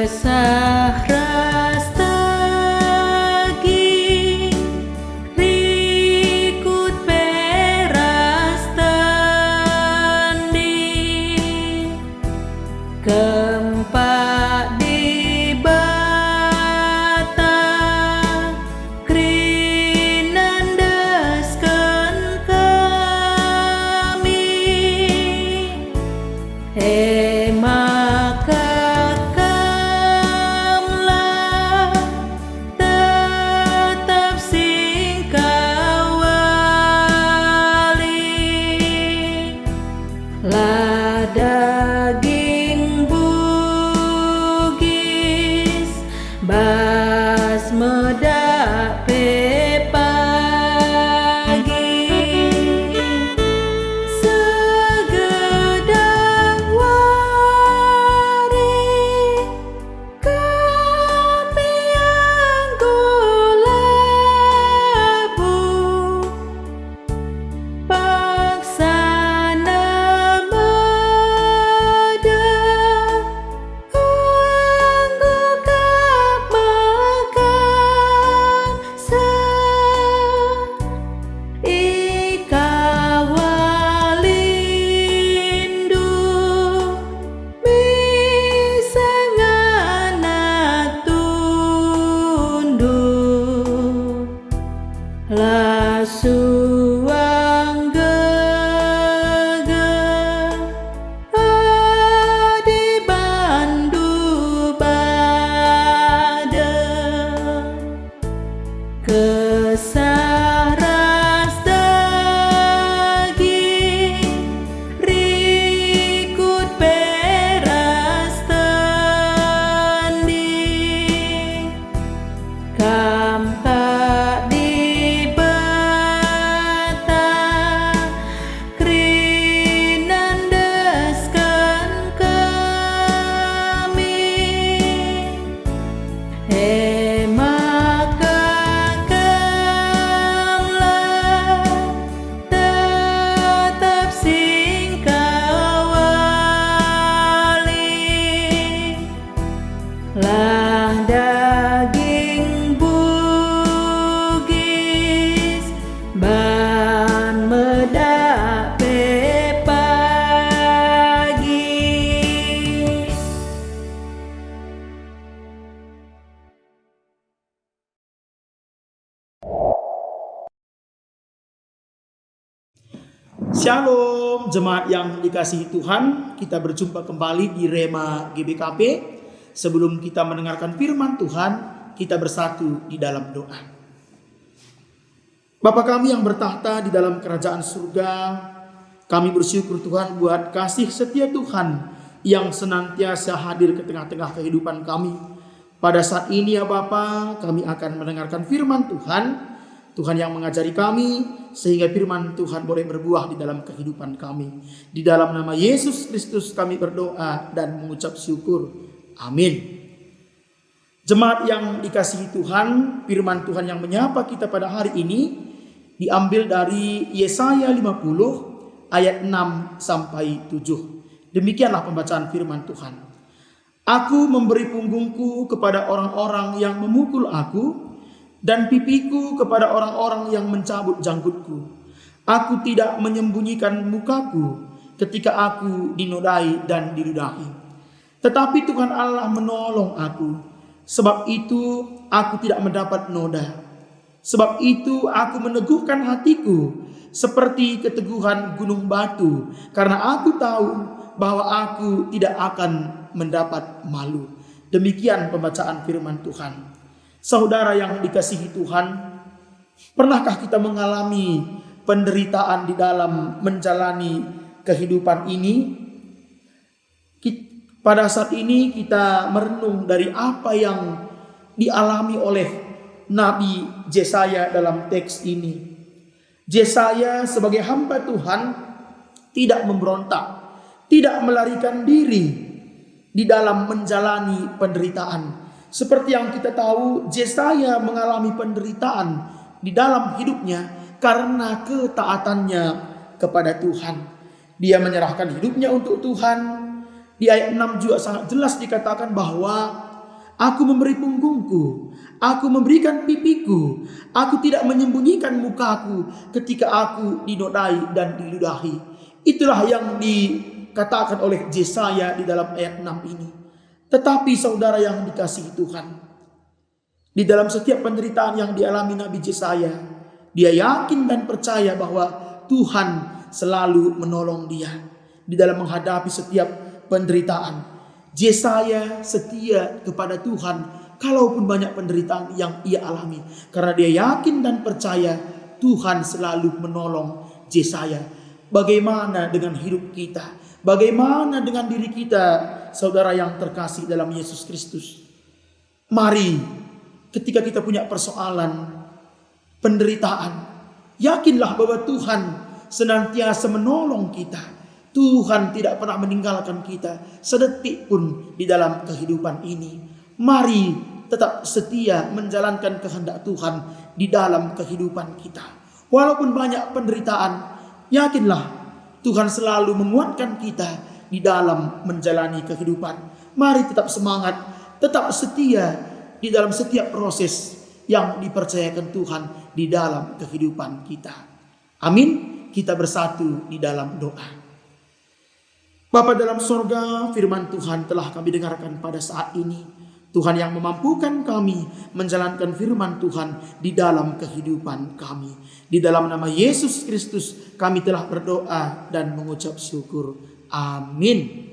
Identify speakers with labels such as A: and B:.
A: Kesah rastagi rikut perastandi kempak di bata krinandaskan kami maka kamlah tetap singkawali lah daging bugis bas medak pepagi segedang wari kami anggulabu paksana mada anggukap makan ikawalindu misanganak tunduk lah suang gegah adi bandu badan kesah rastagi rikut perastandi kampak di bata krinandaskan kami maka kamlah tetap singkawali lah daging bugis ban medak pepagi.
B: Shalom jemaat yang dikasihi Tuhan, kita berjumpa kembali di Rema GBKP. Sebelum kita mendengarkan firman Tuhan, kita bersatu di dalam doa. Bapa kami yang bertahta di dalam kerajaan surga, kami bersyukur Tuhan buat kasih setia Tuhan yang senantiasa hadir ke tengah-tengah kehidupan kami. Pada saat ini ya Bapa, kami akan mendengarkan firman Tuhan. Tuhan yang mengajari kami sehingga firman Tuhan boleh berbuah di dalam kehidupan kami. Di dalam nama Yesus Kristus kami berdoa dan mengucap syukur. Amin. Jemaat yang dikasihi Tuhan, firman Tuhan yang menyapa kita pada hari ini diambil dari Yesaya 50 ayat 6 sampai 7. Demikianlah pembacaan firman Tuhan. Aku memberi punggungku kepada orang-orang yang memukul aku, dan pipiku kepada orang-orang yang mencabut janggutku. Aku tidak menyembunyikan mukaku ketika aku dinodai dan diludahi. Tetapi Tuhan Allah menolong aku. Sebab itu aku tidak mendapat noda. Sebab itu aku meneguhkan hatiku seperti keteguhan gunung batu. Karena aku tahu bahwa aku tidak akan mendapat malu. Demikian pembacaan firman Tuhan. Saudara yang dikasihi Tuhan, pernahkah kita mengalami penderitaan di dalam menjalani kehidupan ini? Pada saat ini kita merenung dari apa yang dialami oleh Nabi Yesaya dalam teks ini. Yesaya sebagai hamba Tuhan tidak memberontak, tidak melarikan diri di dalam menjalani penderitaan. Seperti yang kita tahu, Yesaya mengalami penderitaan di dalam hidupnya karena ketaatannya kepada Tuhan. Dia menyerahkan hidupnya untuk Tuhan. Di ayat 6 juga sangat jelas dikatakan bahwa Aku memberi punggungku, aku memberikan pipiku, aku tidak menyembunyikan mukaku ketika aku dinodai dan diludahi. Itulah yang dikatakan oleh Yesaya di dalam ayat 6 ini. Tetapi saudara yang dikasihi Tuhan, di dalam setiap penderitaan yang dialami Nabi Yesaya, dia yakin dan percaya bahwa Tuhan selalu menolong dia di dalam menghadapi setiap penderitaan. Yesaya setia kepada Tuhan kalaupun banyak penderitaan yang ia alami, karena dia yakin dan percaya Tuhan selalu menolong Yesaya. Bagaimana dengan hidup kita? Bagaimana dengan diri kita, saudara yang terkasih dalam Yesus Kristus? Mari, ketika kita punya persoalan, penderitaan, yakinlah bahwa Tuhan senantiasa menolong kita. Tuhan tidak pernah meninggalkan kita sedetik pun di dalam kehidupan ini. Mari tetap setia menjalankan kehendak Tuhan di dalam kehidupan kita. Walaupun banyak penderitaan, yakinlah Tuhan selalu menguatkan kita di dalam menjalani kehidupan. Mari tetap semangat, tetap setia di dalam setiap proses yang dipercayakan Tuhan di dalam kehidupan kita. Amin. Kita bersatu di dalam doa. Bapa dalam sorga, firman Tuhan telah kami dengarkan pada saat ini. Tuhan yang memampukan kami menjalankan firman Tuhan di dalam kehidupan kami. Di dalam nama Yesus Kristus kami telah berdoa dan mengucap syukur. Amin.